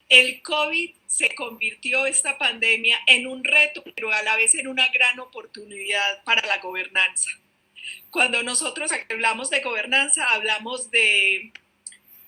El COVID se convirtió esta pandemia en un reto, pero a la vez en una gran oportunidad para la gobernanza. Cuando nosotros hablamos de gobernanza, hablamos de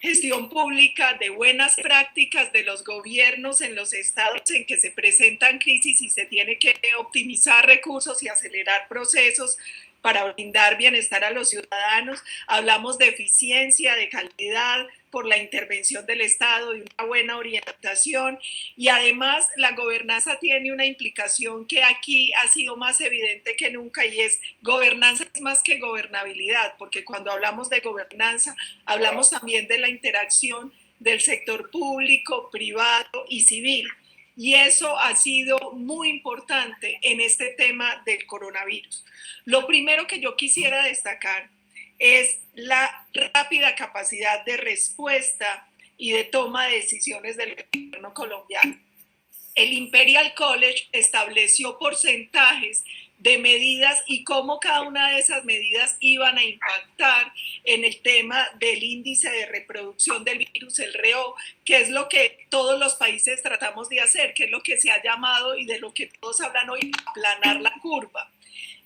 gestión pública, de buenas prácticas de los gobiernos en los estados en que se presentan crisis y se tiene que optimizar recursos y acelerar procesos para brindar bienestar a los ciudadanos. Hablamos de eficiencia, de calidad por la intervención del Estado y una buena orientación. Y además la gobernanza tiene una implicación que aquí ha sido más evidente que nunca, y es gobernanza es más que gobernabilidad, porque cuando hablamos de gobernanza hablamos también de la interacción del sector público, privado y civil. Y eso ha sido muy importante en este tema del coronavirus. Lo primero que yo quisiera destacar es la rápida capacidad de respuesta y de toma de decisiones del gobierno colombiano. El Imperial College estableció porcentajes de medidas y cómo cada una de esas medidas iban a impactar en el tema del índice de reproducción del virus, el RO, que es lo que todos los países tratamos de hacer, que es lo que se ha llamado y de lo que todos hablan hoy, aplanar la curva.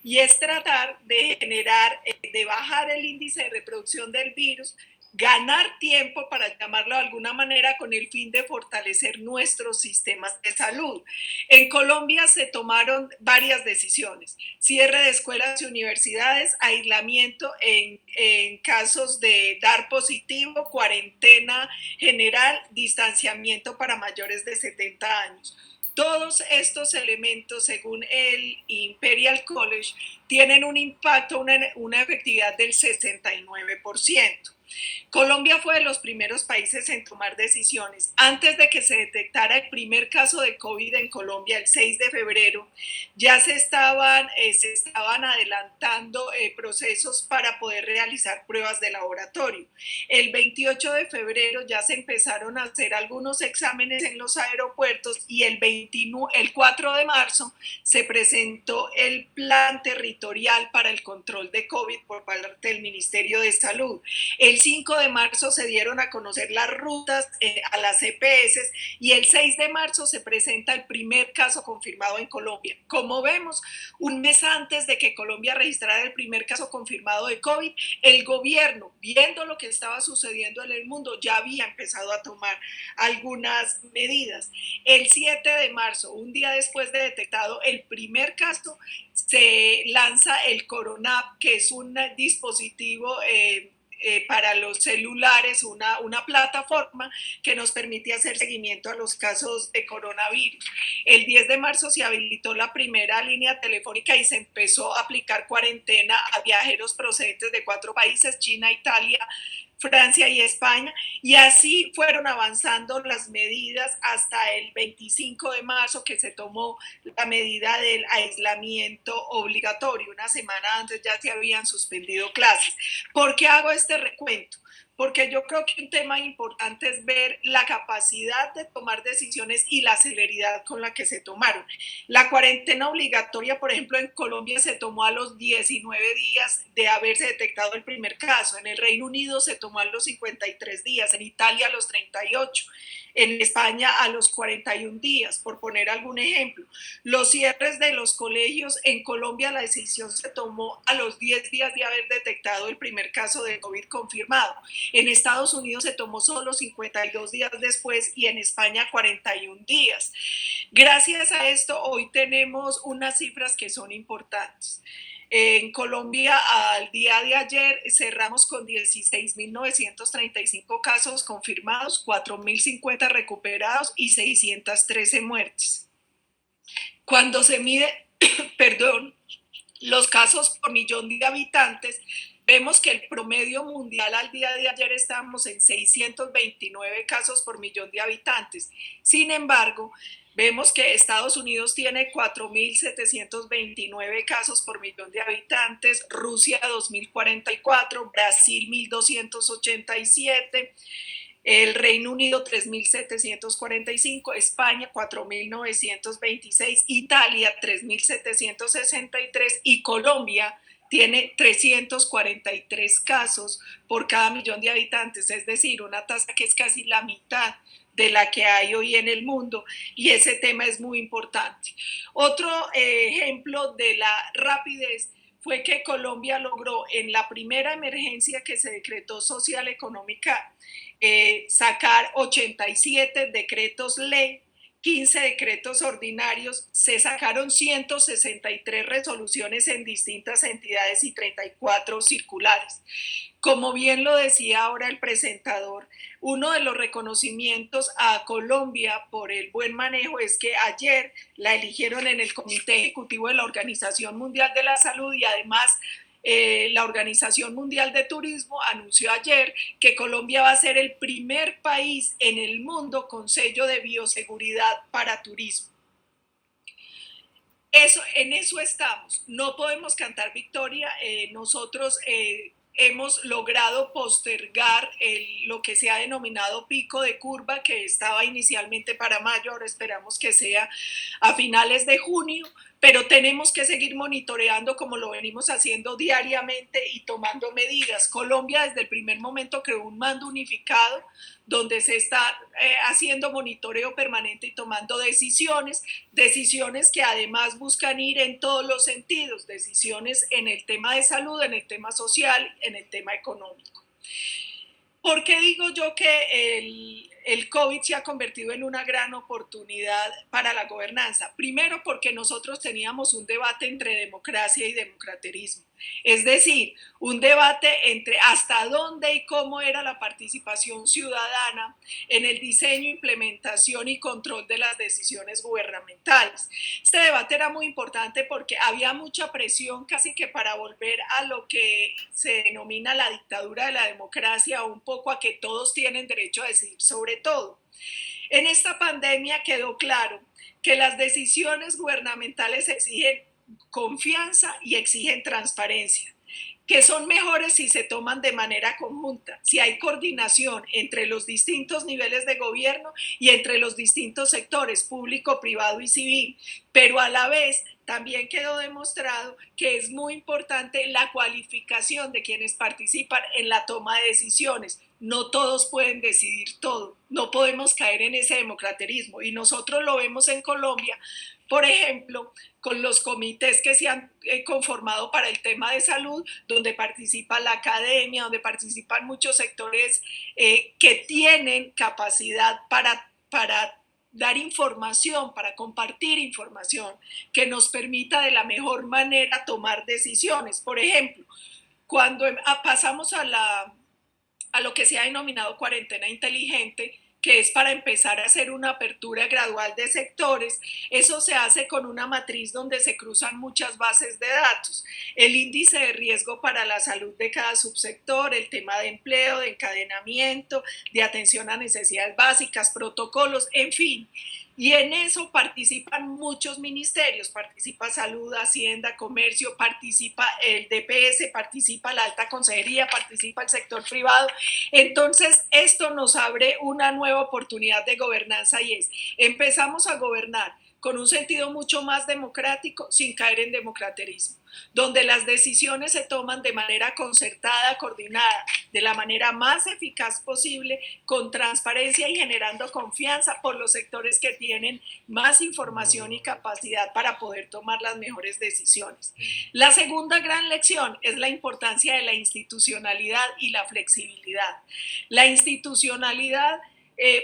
Y es tratar de generar, de bajar el índice de reproducción del virus, ganar tiempo, para llamarlo de alguna manera, con el fin de fortalecer nuestros sistemas de salud. En Colombia se tomaron varias decisiones: cierre de escuelas y universidades, aislamiento en casos de dar positivo, cuarentena general, distanciamiento para mayores de 70 años. Todos estos elementos, según el Imperial College, tienen un impacto, una efectividad del 69%. Colombia fue de los primeros países en tomar decisiones. Antes de que se detectara el primer caso de COVID en Colombia, el 6 de febrero, ya se estaban adelantando procesos para poder realizar pruebas de laboratorio. El 28 de febrero ya se empezaron a hacer algunos exámenes en los aeropuertos, y el 4 de marzo se presentó el plan territorial para el control de COVID por parte del Ministerio de Salud. El 5 de marzo se dieron a conocer las rutas a las EPS, y el 6 de marzo se presenta el primer caso confirmado en Colombia. Como vemos, un mes antes de que Colombia registrara el primer caso confirmado de COVID, el gobierno, viendo lo que estaba sucediendo en el mundo, ya había empezado a tomar algunas medidas. El 7 de marzo, un día después de detectado el primer caso, se lanza el Coronap, que es un dispositivo para los celulares, una plataforma que nos permite hacer seguimiento a los casos de coronavirus. El 10 de marzo se habilitó la primera línea telefónica y se empezó a aplicar cuarentena a viajeros procedentes de 4 países: China, Italia, Francia y España, y así fueron avanzando las medidas hasta el 25 de marzo, que se tomó la medida del aislamiento obligatorio. Una semana antes ya se habían suspendido clases. ¿Por qué hago este recuento? Porque yo creo que un tema importante es ver la capacidad de tomar decisiones y la celeridad con la que se tomaron. La cuarentena obligatoria, por ejemplo, en Colombia se tomó a los 19 días de haberse detectado el primer caso. En el Reino Unido se tomó a los 53 días, en Italia a los 38, en España a los 41 días, por poner algún ejemplo. Los cierres de los colegios, en Colombia la decisión se tomó a los 10 días de haber detectado el primer caso de COVID confirmado. En Estados Unidos se tomó solo 52 días después, y en España 41 días. Gracias a esto hoy tenemos unas cifras que son importantes. En Colombia, al día de ayer, cerramos con 16.935 casos confirmados, 4.050 recuperados y 613 muertes. Cuando se mide, los casos por millón de habitantes, vemos que el promedio mundial al día de ayer estábamos en 629 casos por millón de habitantes. Sin embargo, vemos que Estados Unidos tiene 4.729 casos por millón de habitantes, Rusia 2.044, Brasil 1.287, el Reino Unido 3.745, España 4.926, Italia 3.763 y Colombia tiene 343 casos por cada millón de habitantes, es decir, una tasa que es casi la mitad de la que hay hoy en el mundo, y ese tema es muy importante. Otro ejemplo de la rapidez fue que Colombia logró en la primera emergencia que se decretó social económica sacar 87 decretos ley, 15 decretos ordinarios, se sacaron 163 resoluciones en distintas entidades y 34 circulares. Como bien lo decía ahora el presentador, uno de los reconocimientos a Colombia por el buen manejo es que ayer la eligieron en el Comité Ejecutivo de la Organización Mundial de la Salud y además la Organización Mundial de Turismo anunció ayer que Colombia va a ser el primer país en el mundo con sello de bioseguridad para turismo. En eso estamos. No podemos cantar victoria. Nosotros hemos logrado postergar lo que se ha denominado pico de curva, que estaba inicialmente para mayo, ahora esperamos que sea a finales de junio, pero tenemos que seguir monitoreando como lo venimos haciendo diariamente y tomando medidas. Colombia desde el primer momento creó un mando unificado donde se está haciendo monitoreo permanente y tomando decisiones que además buscan ir en todos los sentidos, decisiones en el tema de salud, en el tema social, en el tema económico. ¿Por qué digo yo que el COVID se ha convertido en una gran oportunidad para la gobernanza? Primero, porque nosotros teníamos un debate entre democracia y democraterismo. Es decir, un debate entre hasta dónde y cómo era la participación ciudadana en el diseño, implementación y control de las decisiones gubernamentales. Este debate era muy importante porque había mucha presión casi que para volver a lo que se denomina la dictadura de la democracia, o un poco a que todos tienen derecho a decidir sobre todo. En esta pandemia quedó claro que las decisiones gubernamentales exigen confianza y exigen transparencia, que son mejores si se toman de manera conjunta, si hay coordinación entre los distintos niveles de gobierno y entre los distintos sectores, público, privado y civil, pero a la vez también quedó demostrado que es muy importante la cualificación de quienes participan en la toma de decisiones. No todos pueden decidir todo, no podemos caer en ese democraterismo y nosotros lo vemos en Colombia, por ejemplo, con los comités que se han conformado para el tema de salud, donde participa la academia, donde participan muchos sectores que tienen capacidad para dar información, para compartir información que nos permita de la mejor manera tomar decisiones. Por ejemplo, cuando pasamos a lo que se ha denominado cuarentena inteligente, que es para empezar a hacer una apertura gradual de sectores, eso se hace con una matriz donde se cruzan muchas bases de datos, el índice de riesgo para la salud de cada subsector, el tema de empleo, de encadenamiento, de atención a necesidades básicas, protocolos, en fin. Y en eso participan muchos ministerios, participa Salud, Hacienda, Comercio, participa el DPS, participa la Alta Consejería, participa el sector privado. Entonces, esto nos abre una nueva oportunidad de gobernanza y empezamos a gobernar con un sentido mucho más democrático sin caer en democraterismo, donde las decisiones se toman de manera concertada, coordinada, de la manera más eficaz posible, con transparencia y generando confianza por los sectores que tienen más información y capacidad para poder tomar las mejores decisiones. La segunda gran lección es la importancia de la institucionalidad y la flexibilidad. La institucionalidad,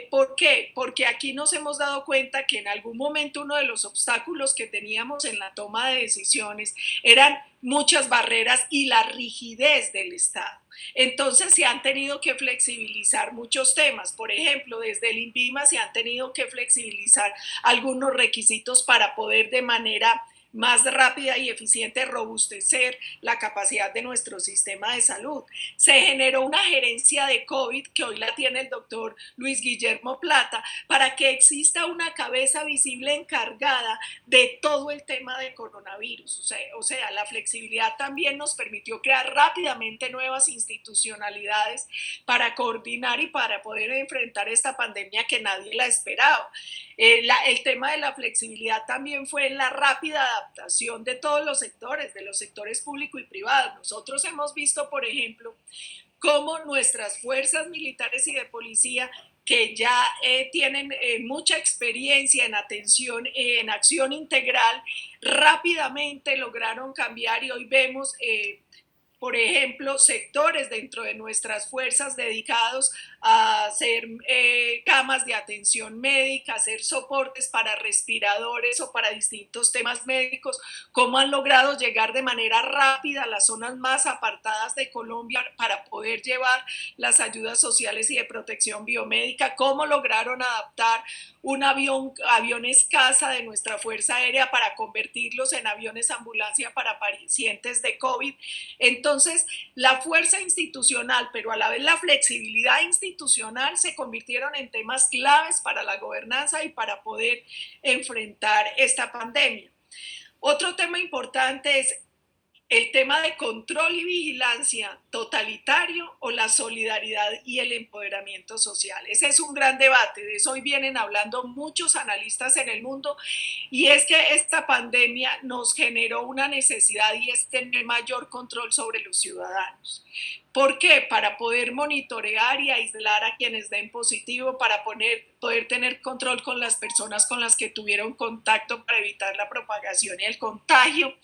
¿por qué? Porque aquí nos hemos dado cuenta que en algún momento uno de los obstáculos que teníamos en la toma de decisiones eran muchas barreras y la rigidez del Estado. Entonces se han tenido que flexibilizar muchos temas. Por ejemplo, desde el INVIMA se han tenido que flexibilizar algunos requisitos para poder de manera más rápida y eficiente robustecer la capacidad de nuestro sistema de salud. Se generó una gerencia de COVID que hoy la tiene el doctor Luis Guillermo Plata para que exista una cabeza visible encargada de todo el tema de coronavirus. O sea, la flexibilidad también nos permitió crear rápidamente nuevas institucionalidades para coordinar y para poder enfrentar esta pandemia que nadie la esperaba. El tema de la flexibilidad también fue la rápida adaptación de todos los sectores público y privado. Nosotros hemos visto, por ejemplo, cómo nuestras fuerzas militares y de policía, que ya tienen mucha experiencia en atención, en acción integral, rápidamente lograron cambiar y hoy vemos por ejemplo, sectores dentro de nuestras fuerzas dedicados a hacer camas de atención médica, hacer soportes para respiradores o para distintos temas médicos, cómo han logrado llegar de manera rápida a las zonas más apartadas de Colombia para poder llevar las ayudas sociales y de protección biomédica, cómo lograron adaptar un avión escasa de nuestra Fuerza Aérea para convertirlos en aviones ambulancia para pacientes de COVID. Entonces, la fuerza institucional, pero a la vez la flexibilidad institucional se convirtieron en temas claves para la gobernanza y para poder enfrentar esta pandemia. Otro tema importante es el tema de control y vigilancia totalitario o la solidaridad y el empoderamiento social. Ese es un gran debate, de eso hoy vienen hablando muchos analistas en el mundo, y es que esta pandemia nos generó una necesidad y es tener mayor control sobre los ciudadanos. ¿Por qué? Para poder monitorear y aislar a quienes den positivo, para poder tener control con las personas con las que tuvieron contacto para evitar la propagación y el contagio.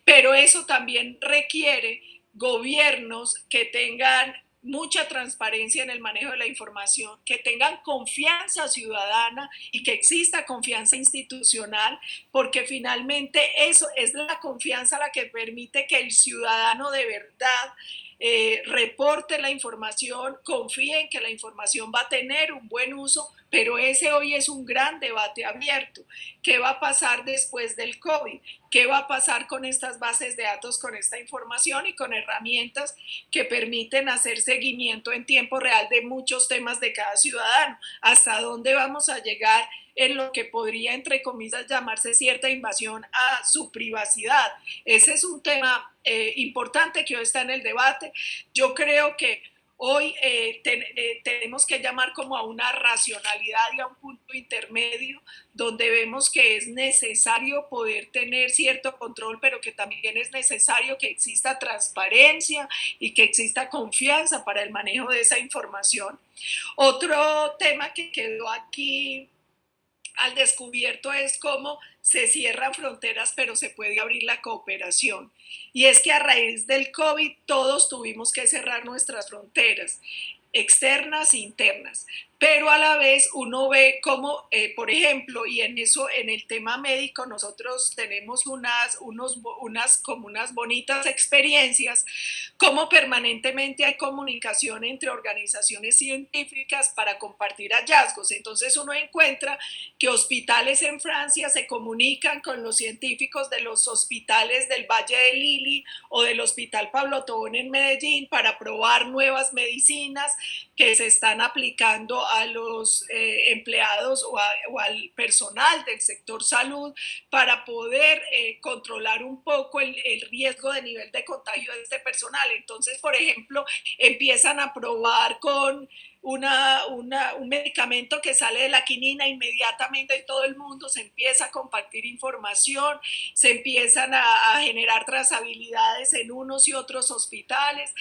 Pero eso también requiere gobiernos que tengan mucha transparencia en el manejo de la información, que tengan confianza ciudadana y que exista confianza institucional, porque finalmente eso es la confianza la que permite que el ciudadano de verdad reporte la información, confíe en que la información va a tener un buen uso, pero ese hoy es un gran debate abierto. ¿Qué va a pasar después del COVID? ¿Qué va a pasar con estas bases de datos, con esta información y con herramientas que permiten hacer seguimiento en tiempo real de muchos temas de cada ciudadano? ¿Hasta dónde vamos a llegar en lo que podría, entre comillas, llamarse cierta invasión a su privacidad? Ese es un tema importante que hoy está en el debate. Yo creo que hoy tenemos que llamar como a una racionalidad y a un punto intermedio donde vemos que es necesario poder tener cierto control, pero que también es necesario que exista transparencia y que exista confianza para el manejo de esa información. Otro tema que quedó aquí al descubierto es cómo se cierran fronteras, pero se puede abrir la cooperación. Y es que a raíz del COVID todos tuvimos que cerrar nuestras fronteras, externas e internas, pero a la vez uno ve cómo, por ejemplo, y en eso, en el tema médico, nosotros tenemos como unas bonitas experiencias, cómo permanentemente hay comunicación entre organizaciones científicas para compartir hallazgos. Entonces uno encuentra que hospitales en Francia se comunican con los científicos de los hospitales del Valle de Lili o del Hospital Pablo Tobón en Medellín para probar nuevas medicinas que se están aplicando a los empleados o al personal del sector salud para poder controlar un poco el riesgo de nivel de contagio de este personal. Entonces, por ejemplo, empiezan a probar con un medicamento que sale de la quinina, inmediatamente en todo el mundo se empieza a compartir información, se empiezan a generar trazabilidades en unos y otros hospitales.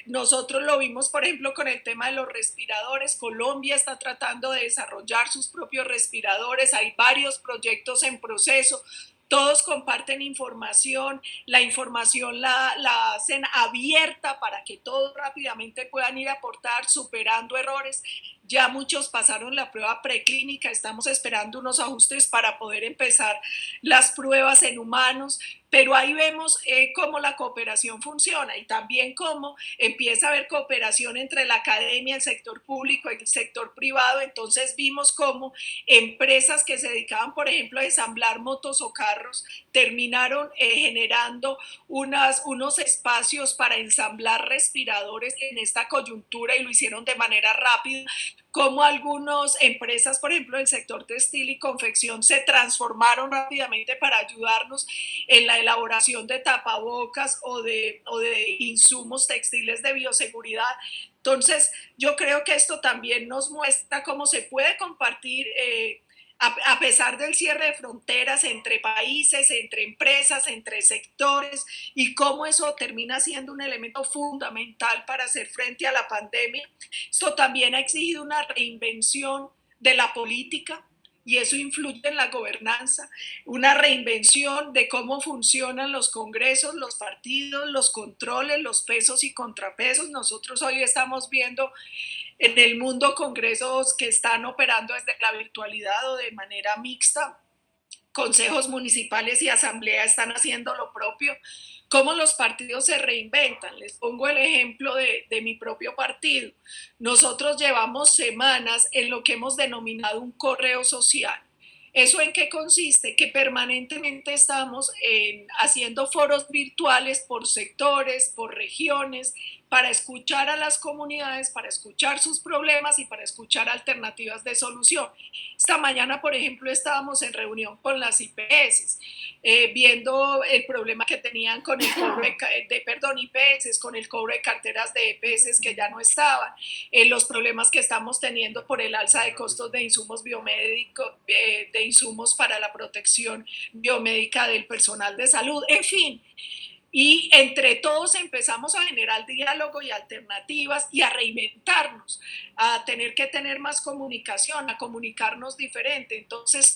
Nosotros lo vimos, por ejemplo, con el tema de los respiradores. Colombia está tratando de desarrollar sus propios respiradores, hay varios proyectos en proceso. Todos comparten información, la información la hacen abierta para que todos rápidamente puedan ir a aportar, superando errores. Ya muchos pasaron la prueba preclínica, estamos esperando unos ajustes para poder empezar las pruebas en humanos, pero ahí vemos cómo la cooperación funciona y también cómo empieza a haber cooperación entre la academia, el sector público y el sector privado. Entonces vimos cómo empresas que se dedicaban, por ejemplo, a ensamblar motos o carros, terminaron generando unos espacios para ensamblar respiradores en esta coyuntura y lo hicieron de manera rápida. Como algunas empresas, por ejemplo, del sector textil y confección, se transformaron rápidamente para ayudarnos en la elaboración de tapabocas o de insumos textiles de bioseguridad. Entonces, yo creo que esto también nos muestra cómo se puede compartir a pesar del cierre de fronteras entre países, entre empresas, entre sectores, y cómo eso termina siendo un elemento fundamental para hacer frente a la pandemia. Esto también ha exigido una reinvención de la política, y eso influye en la gobernanza, una reinvención de cómo funcionan los congresos, los partidos, los controles, los pesos y contrapesos. Nosotros hoy estamos viendo en el mundo congresos que están operando desde la virtualidad o de manera mixta. Consejos municipales y asamblea están haciendo lo propio. Cómo los partidos se reinventan. Les pongo el ejemplo de mi propio partido. Nosotros llevamos semanas en lo que hemos denominado un correo social. ¿Eso en qué consiste? Que permanentemente estamos haciendo foros virtuales por sectores, por regiones, para escuchar a las comunidades, para escuchar sus problemas y para escuchar alternativas de solución. Esta mañana, por ejemplo, estábamos en reunión con las IPS, viendo el problema que tenían con el cobro IPS, con el cobro de carteras de EPS que ya no estaban, los problemas que estamos teniendo por el alza de costos de insumos biomédicos, de insumos para la protección biomédica del personal de salud, en fin. Y entre todos empezamos a generar diálogo y alternativas y a reinventarnos, a tener que tener más comunicación, a comunicarnos diferente. Entonces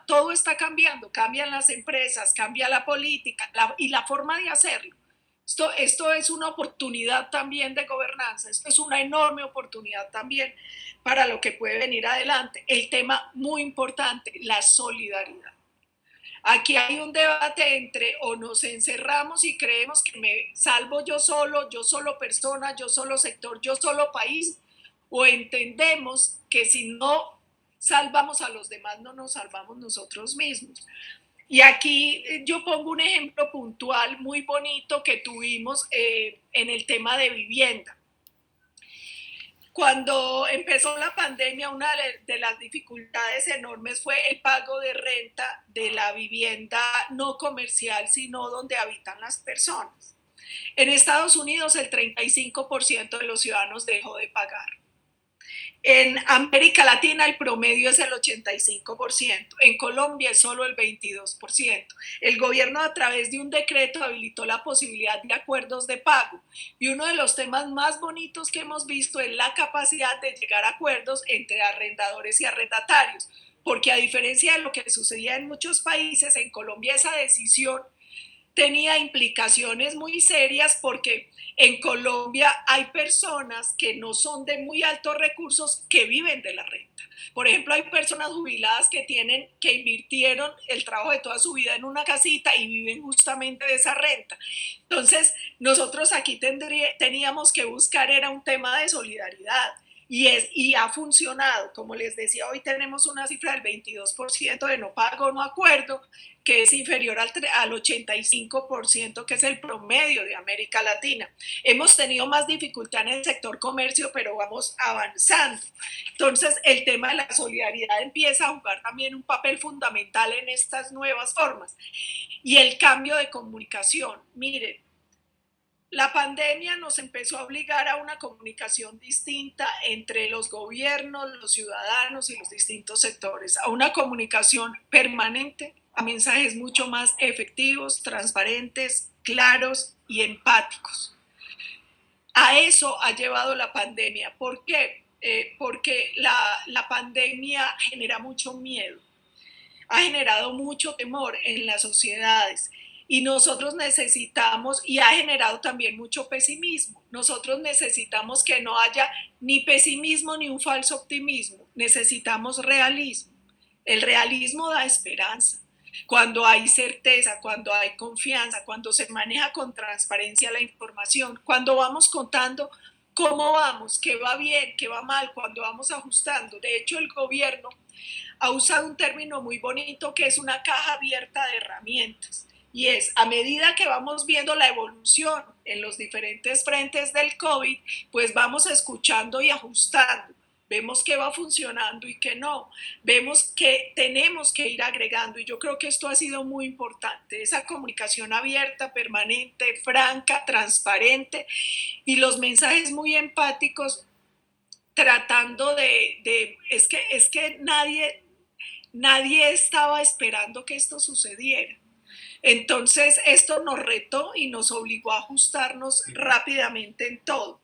todo está cambiando, cambian las empresas, cambia la política y la forma de hacerlo. Esto es una oportunidad también de gobernanza, esto es una enorme oportunidad también para lo que puede venir adelante. El tema muy importante, la solidaridad. Aquí hay un debate entre o nos encerramos y creemos que me salvo yo solo persona, yo solo sector, yo solo país, o entendemos que si no salvamos a los demás, no nos salvamos nosotros mismos. Y aquí yo pongo un ejemplo puntual muy bonito que tuvimos en el tema de vivienda. Cuando empezó la pandemia, una de las dificultades enormes fue el pago de renta de la vivienda no comercial, sino donde habitan las personas. En Estados Unidos, el 35% de los ciudadanos dejó de pagar. En América Latina el promedio es el 85%, en Colombia es solo el 22%. El gobierno a través de un decreto habilitó la posibilidad de acuerdos de pago y uno de los temas más bonitos que hemos visto es la capacidad de llegar a acuerdos entre arrendadores y arrendatarios, porque a diferencia de lo que sucedía en muchos países, en Colombia esa decisión tenía implicaciones muy serias porque en Colombia hay personas que no son de muy altos recursos que viven de la renta. Por ejemplo, hay personas jubiladas que invirtieron el trabajo de toda su vida en una casita y viven justamente de esa renta. Entonces, nosotros aquí teníamos que buscar era un tema de solidaridad. Y ha funcionado. Como les decía, hoy tenemos una cifra del 22% de no pago o no acuerdo, que es inferior al 85%, que es el promedio de América Latina. Hemos tenido más dificultad en el sector comercio, pero vamos avanzando. Entonces, el tema de la solidaridad empieza a jugar también un papel fundamental en estas nuevas formas. Y el cambio de comunicación. Miren, la pandemia nos empezó a obligar a una comunicación distinta entre los gobiernos, los ciudadanos y los distintos sectores, a una comunicación permanente, a mensajes mucho más efectivos, transparentes, claros y empáticos. A eso ha llevado la pandemia. ¿Por qué? Porque la pandemia genera mucho miedo, ha generado mucho temor en las sociedades. Y nosotros necesitamos, y ha generado también mucho pesimismo, nosotros necesitamos que no haya ni pesimismo ni un falso optimismo, necesitamos realismo. El realismo da esperanza. Cuando hay certeza, cuando hay confianza, cuando se maneja con transparencia la información, cuando vamos contando cómo vamos, qué va bien, qué va mal, cuando vamos ajustando. De hecho, el gobierno ha usado un término muy bonito que es una caja abierta de herramientas. Y es, a medida que vamos viendo la evolución en los diferentes frentes del COVID, pues vamos escuchando y ajustando. Vemos qué va funcionando y qué no. Vemos que tenemos que ir agregando. Y yo creo que esto ha sido muy importante. Esa comunicación abierta, permanente, franca, transparente y los mensajes muy empáticos tratando es que nadie nadie estaba esperando que esto sucediera. Entonces, esto nos retó y nos obligó a ajustarnos rápidamente en todo.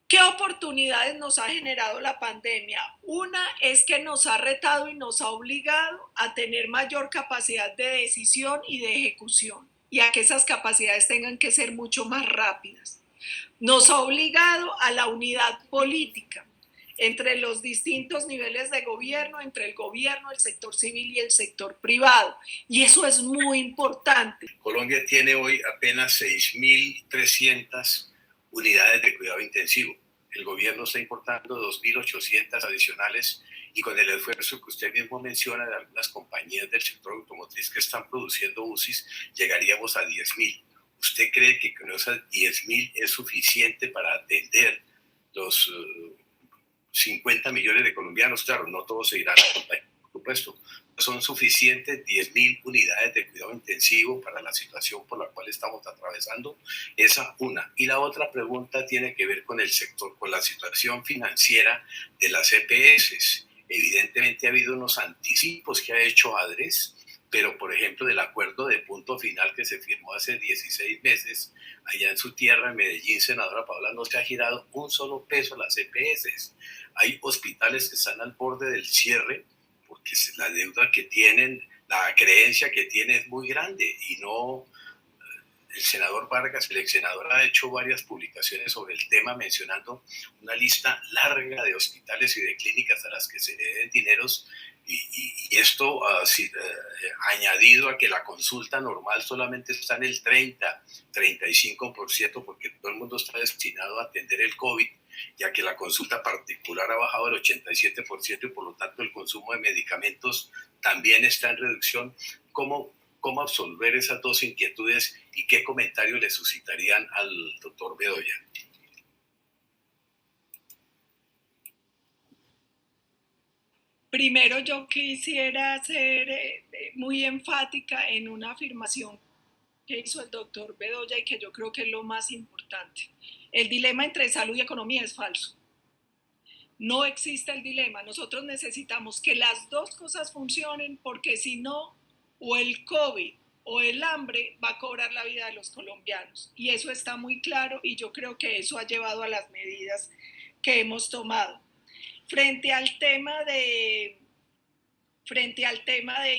¿Qué oportunidades nos ha generado la pandemia? Una es que nos ha retado y nos ha obligado a tener mayor capacidad de decisión y de ejecución, y a que esas capacidades tengan que ser mucho más rápidas. Nos ha obligado a la unidad política entre los distintos niveles de gobierno, entre el gobierno, el sector civil y el sector privado. Y eso es muy importante. Colombia tiene hoy apenas 6.300 unidades de cuidado intensivo. El gobierno está importando 2.800 adicionales, y con el esfuerzo que usted mismo menciona de algunas compañías del sector automotriz que están produciendo UCIs, llegaríamos a 10.000. ¿Usted cree que con esas 10.000 es suficiente para atender los 50 millones de colombianos? Claro, no todos se irán a por supuesto. Son suficientes 10.000 unidades de cuidado intensivo para la situación por la cual estamos atravesando. Esa una. Y la otra pregunta tiene que ver con el sector, con la situación financiera de las EPS. Evidentemente ha habido unos anticipos que ha hecho ADRES, pero por ejemplo del acuerdo de punto final que se firmó hace 16 meses allá en su tierra, en Medellín, senadora Paola, no se ha girado un solo peso a las EPS. Hay hospitales que están al borde del cierre porque la deuda que tienen, la creencia que tiene es muy grande, y no. El senador Vargas, el ex senador, ha hecho varias publicaciones sobre el tema mencionando una lista larga de hospitales y de clínicas a las que se le den dineros, y esto añadido a que la consulta normal solamente está en el 30-35%, porque todo el mundo está destinado a atender el COVID, ya que la consulta particular ha bajado el 87%, y por lo tanto el consumo de medicamentos también está en reducción. ¿Cómo absolver esas dos inquietudes y qué comentarios le suscitarían al doctor Bedoya? Primero, yo quisiera ser muy enfática en una afirmación que hizo el doctor Bedoya y que yo creo que es lo más importante. El dilema entre salud y economía es falso. No existe el dilema. Nosotros necesitamos que las dos cosas funcionen, porque si no, o el COVID o el hambre va a cobrar la vida de los colombianos. Y eso está muy claro, y yo creo que eso ha llevado a las medidas que hemos tomado. Frente al tema de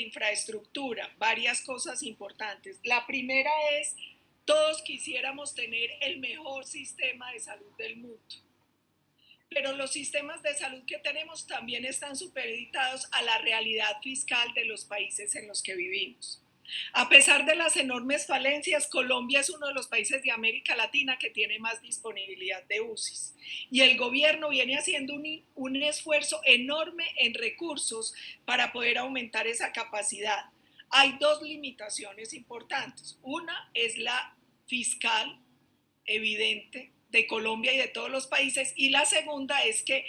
infraestructura, varias cosas importantes. La primera es, todos quisiéramos tener el mejor sistema de salud del mundo, pero los sistemas de salud que tenemos también están supeditados a la realidad fiscal de los países en los que vivimos. A pesar de las enormes falencias, Colombia es uno de los países de América Latina que tiene más disponibilidad de UCIs, y el gobierno viene haciendo un esfuerzo enorme en recursos para poder aumentar esa capacidad. Hay dos limitaciones importantes. Una es la fiscal, evidente, de Colombia y de todos los países, y la segunda es que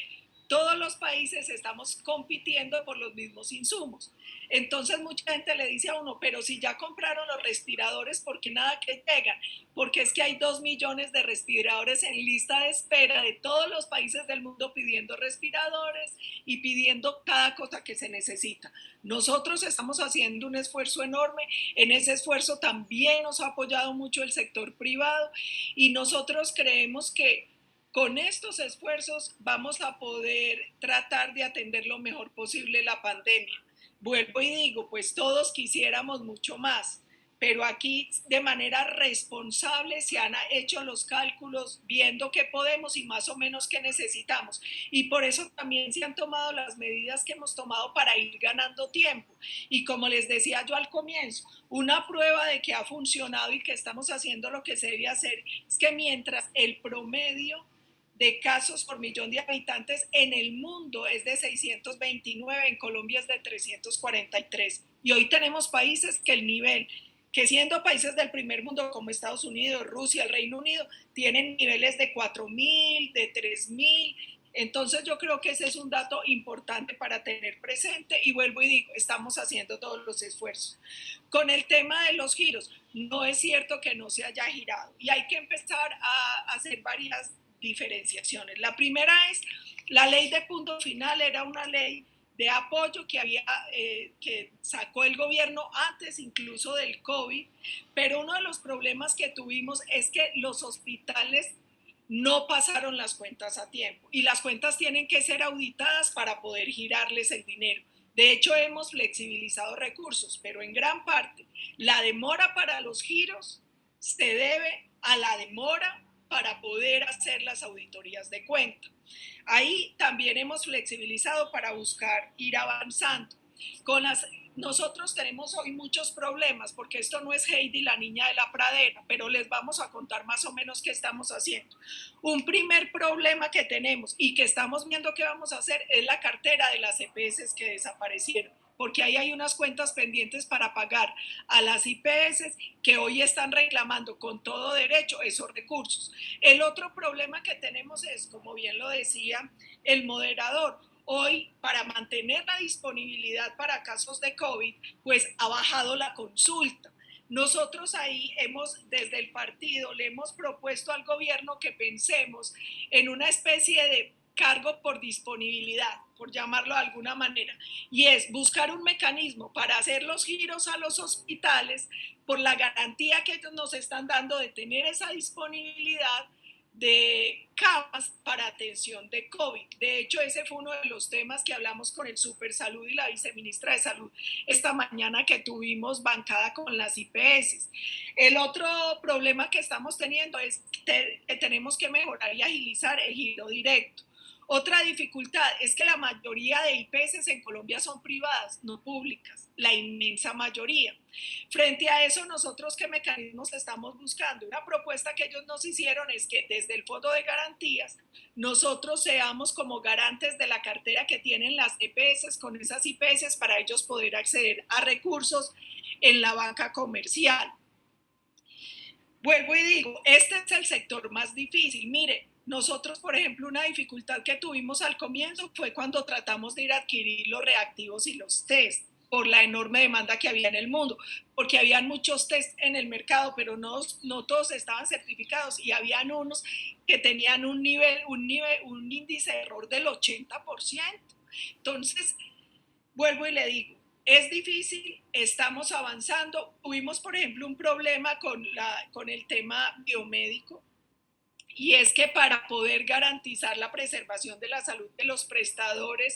todos los países estamos compitiendo por los mismos insumos. Entonces mucha gente le dice a uno, pero si ya compraron los respiradores, ¿por qué nada que llegan? Porque es que hay 2 millones de respiradores en lista de espera de todos los países del mundo pidiendo respiradores y pidiendo cada cosa que se necesita. Nosotros estamos haciendo un esfuerzo enorme. En ese esfuerzo también nos ha apoyado mucho el sector privado, y nosotros creemos que con estos esfuerzos vamos a poder tratar de atender lo mejor posible la pandemia. Vuelvo y digo, pues todos quisiéramos mucho más, pero aquí de manera responsable se han hecho los cálculos viendo qué podemos y más o menos qué necesitamos. Y por eso también se han tomado las medidas que hemos tomado para ir ganando tiempo. Y como les decía yo al comienzo, una prueba de que ha funcionado y que estamos haciendo lo que se debe hacer es que mientras el promedio de casos por millón de habitantes en el mundo es de 629, en Colombia es de 343. Y hoy tenemos países que el nivel, que siendo países del primer mundo como Estados Unidos, Rusia, el Reino Unido, tienen niveles de 4.000, de 3.000. Entonces yo creo que ese es un dato importante para tener presente, y vuelvo y digo, estamos haciendo todos los esfuerzos. Con el tema de los giros, no es cierto que no se haya girado, y hay que empezar a hacer varias diferenciaciones. La primera es, la ley de punto final era una ley de apoyo que sacó el gobierno antes incluso del COVID, pero uno de los problemas que tuvimos es que los hospitales no pasaron las cuentas a tiempo y las cuentas tienen que ser auditadas para poder girarles el dinero. De hecho, hemos flexibilizado recursos, pero en gran parte la demora para los giros se debe a la demora para poder hacer las auditorías de cuenta. Ahí también hemos flexibilizado para buscar ir avanzando. Nosotros tenemos hoy muchos problemas porque esto no es Heidi, la niña de la pradera, pero les vamos a contar más o menos qué estamos haciendo. Un primer problema que tenemos y que estamos viendo qué vamos a hacer es la cartera de las EPS que desaparecieron, porque ahí hay unas cuentas pendientes para pagar a las IPS que hoy están reclamando con todo derecho esos recursos. El otro problema que tenemos es, como bien lo decía el moderador, hoy para mantener la disponibilidad para casos de COVID, pues ha bajado la consulta. Nosotros ahí desde el partido, le hemos propuesto al gobierno que pensemos en una especie de cargo por disponibilidad, por llamarlo de alguna manera, y es buscar un mecanismo para hacer los giros a los hospitales por la garantía que ellos nos están dando de tener esa disponibilidad de camas para atención de COVID. De hecho, ese fue uno de los temas que hablamos con el Supersalud y la viceministra de Salud esta mañana que tuvimos bancada con las IPS. El otro problema que estamos teniendo es que tenemos que mejorar y agilizar el giro directo. Otra dificultad es que la mayoría de IPS en Colombia son privadas, no públicas, la inmensa mayoría. Frente a eso, nosotros qué mecanismos estamos buscando. Una propuesta que ellos nos hicieron es que desde el Fondo de Garantías nosotros seamos como garantes de la cartera que tienen las EPS con esas IPS para ellos poder acceder a recursos en la banca comercial. Vuelvo y digo, este es el sector más difícil. Mire, nosotros, por ejemplo, una dificultad que tuvimos al comienzo fue cuando tratamos de ir a adquirir los reactivos y los test por la enorme demanda que había en el mundo, porque habían muchos test en el mercado, pero no todos estaban certificados y habían unos que tenían un índice de error del 80%. Entonces, vuelvo y le digo, es difícil, estamos avanzando. Tuvimos, por ejemplo, un problema con el tema biomédico, y es que para poder garantizar la preservación de la salud de los prestadores,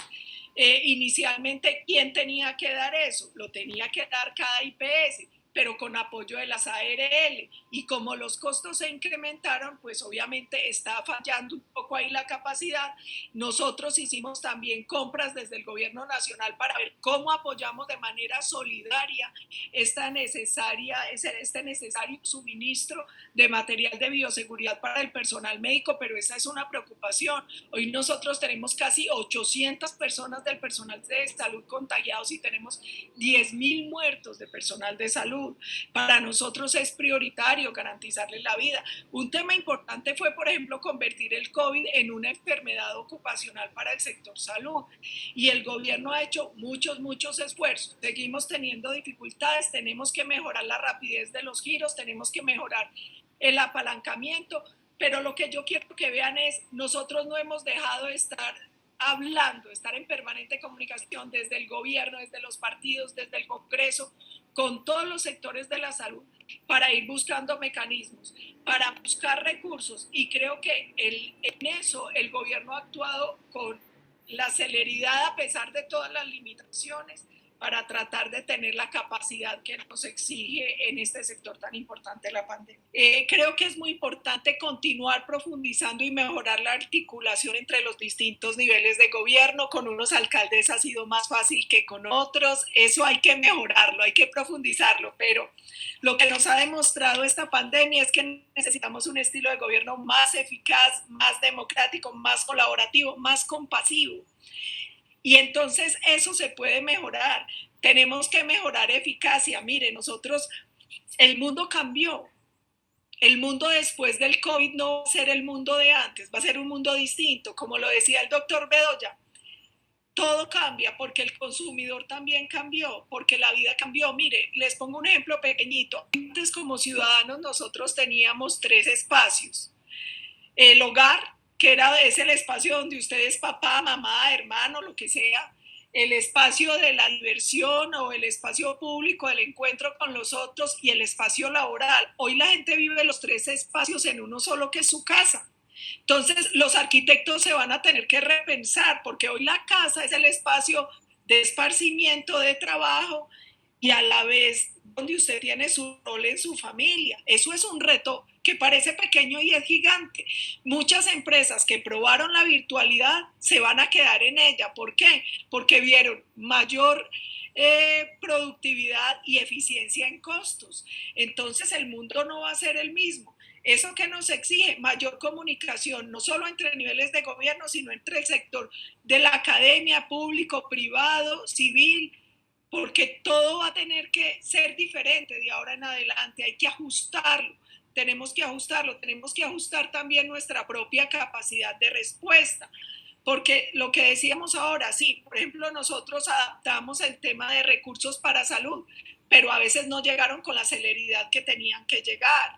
inicialmente, ¿quién tenía que dar eso? Lo tenía que dar cada IPS, pero con apoyo de las ARL. Y como los costos se incrementaron, pues obviamente está fallando un poco ahí la capacidad. Nosotros hicimos también compras desde el gobierno nacional para ver cómo apoyamos de manera solidaria este necesario suministro de material de bioseguridad para el personal médico, pero esa es una preocupación. Hoy nosotros tenemos casi 800 personas del personal de salud contagiados y tenemos 10.000 muertos de personal de salud. Para nosotros es prioritario garantizarles la vida. Un tema importante fue, por ejemplo, convertir el COVID en una enfermedad ocupacional para el sector salud, y el gobierno ha hecho muchos esfuerzos. Seguimos teniendo dificultades, tenemos que mejorar la rapidez de los giros, tenemos que mejorar el apalancamiento, pero lo que yo quiero que vean es, nosotros no hemos dejado de estar hablando, estar en permanente comunicación desde el gobierno, desde los partidos, desde el Congreso, con todos los sectores de la salud, para ir buscando mecanismos, para buscar recursos, y creo que en eso el gobierno ha actuado con la celeridad a pesar de todas las limitaciones para tratar de tener la capacidad que nos exige en este sector tan importante de la pandemia. Creo que es muy importante continuar profundizando y mejorar la articulación entre los distintos niveles de gobierno. Con unos alcaldes ha sido más fácil que con otros. Eso hay que mejorarlo, hay que profundizarlo, pero lo que nos ha demostrado esta pandemia es que necesitamos un estilo de gobierno más eficaz, más democrático, más colaborativo, más compasivo. Y entonces eso se puede mejorar. Tenemos que mejorar eficacia. Mire, el mundo cambió. El mundo después del COVID no va a ser el mundo de antes, va a ser un mundo distinto. Como lo decía el doctor Bedoya, todo cambia porque el consumidor también cambió, porque la vida cambió. Mire, les pongo un ejemplo pequeñito. Antes, como ciudadanos, nosotros teníamos 3 espacios. El hogar, que es el espacio donde usted es papá, mamá, hermano, lo que sea. el espacio de la diversión o el espacio público, el encuentro con los otros y el espacio laboral. Hoy la gente vive los tres espacios en uno solo, que es su casa. Entonces, los arquitectos se van a tener que repensar, porque hoy la casa es el espacio de esparcimiento, de trabajo, y a la vez donde usted tiene su rol en su familia. Eso es un reto que parece pequeño y es gigante. Muchas empresas que probaron la virtualidad se van a quedar en ella. ¿Por qué? Porque vieron mayor productividad y eficiencia en costos. Entonces el mundo no va a ser el mismo. Eso que nos exige mayor comunicación, no solo entre niveles de gobierno, sino entre el sector de la academia, público, privado, civil, porque todo va a tener que ser diferente de ahora en adelante. Hay que ajustarlo, tenemos que ajustar también nuestra propia capacidad de respuesta. Porque lo que decíamos ahora, sí, por ejemplo, nosotros adaptamos el tema de recursos para salud, pero a veces no llegaron con la celeridad que tenían que llegar.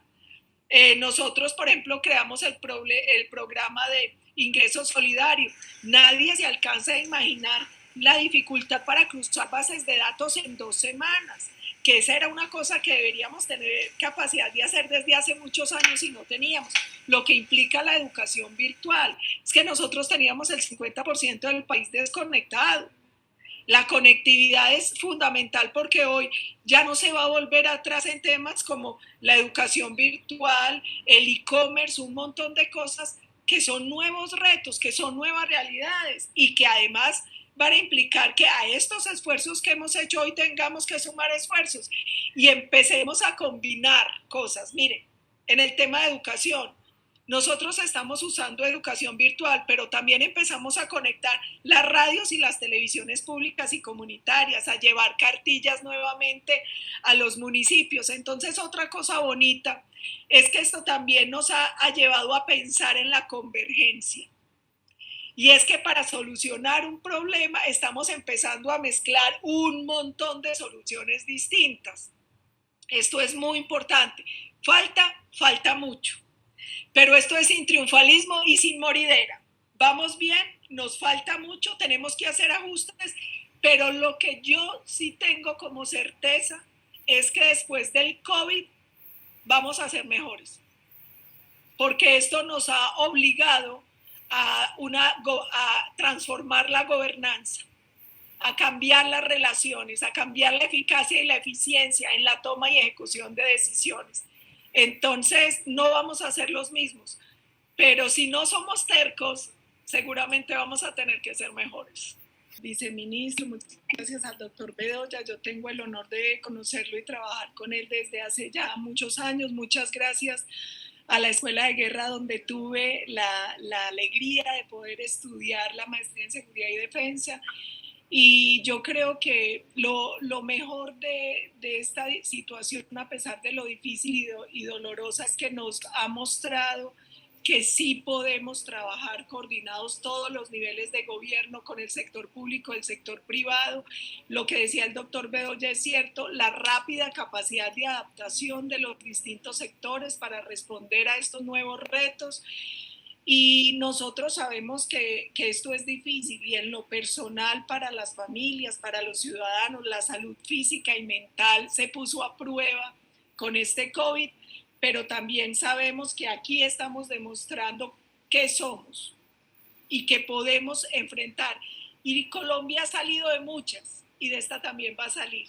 Nosotros, por ejemplo, creamos el programa de ingreso solidario. Nadie se alcanza a imaginar la dificultad para cruzar bases de datos en 2 semanas, que esa era una cosa que deberíamos tener capacidad de hacer desde hace muchos años y no teníamos. Lo que implica la educación virtual es que nosotros teníamos el 50% del país desconectado. La conectividad es fundamental porque hoy ya no se va a volver atrás en temas como la educación virtual, el e-commerce, un montón de cosas que son nuevos retos, que son nuevas realidades y que además van a implicar que a estos esfuerzos que hemos hecho hoy tengamos que sumar esfuerzos y empecemos a combinar cosas. Miren, en el tema de educación, nosotros estamos usando educación virtual, pero también empezamos a conectar las radios y las televisiones públicas y comunitarias, a llevar cartillas nuevamente a los municipios. Entonces, otra cosa bonita es que esto también nos ha llevado a pensar en la convergencia. Y es que para solucionar un problema estamos empezando a mezclar un montón de soluciones distintas. Esto es muy importante. Falta mucho. Pero esto es sin triunfalismo y sin moridera. Vamos bien, nos falta mucho, tenemos que hacer ajustes, pero lo que yo sí tengo como certeza es que después del COVID vamos a ser mejores. Porque esto nos ha obligado a transformar la gobernanza, a cambiar las relaciones, a cambiar la eficacia y la eficiencia en la toma y ejecución de decisiones. Entonces, no vamos a ser los mismos, pero si no somos tercos, seguramente vamos a tener que ser mejores. Viceministro, muchas gracias al doctor Bedoya. Yo tengo el honor de conocerlo y trabajar con él desde hace ya muchos años. Muchas gracias a la Escuela de Guerra, donde tuve la alegría de poder estudiar la maestría en Seguridad y Defensa. Y yo creo que lo mejor de esta situación, a pesar de lo difícil y dolorosa, es que nos ha mostrado que sí podemos trabajar coordinados todos los niveles de gobierno con el sector público, el sector privado. Lo que decía el doctor Bedoya es cierto, la rápida capacidad de adaptación de los distintos sectores para responder a estos nuevos retos. Y nosotros sabemos que esto es difícil y en lo personal para las familias, para los ciudadanos, la salud física y mental se puso a prueba con este COVID, pero también sabemos que aquí estamos demostrando qué somos y que podemos enfrentar. Y Colombia ha salido de muchas y de esta también va a salir,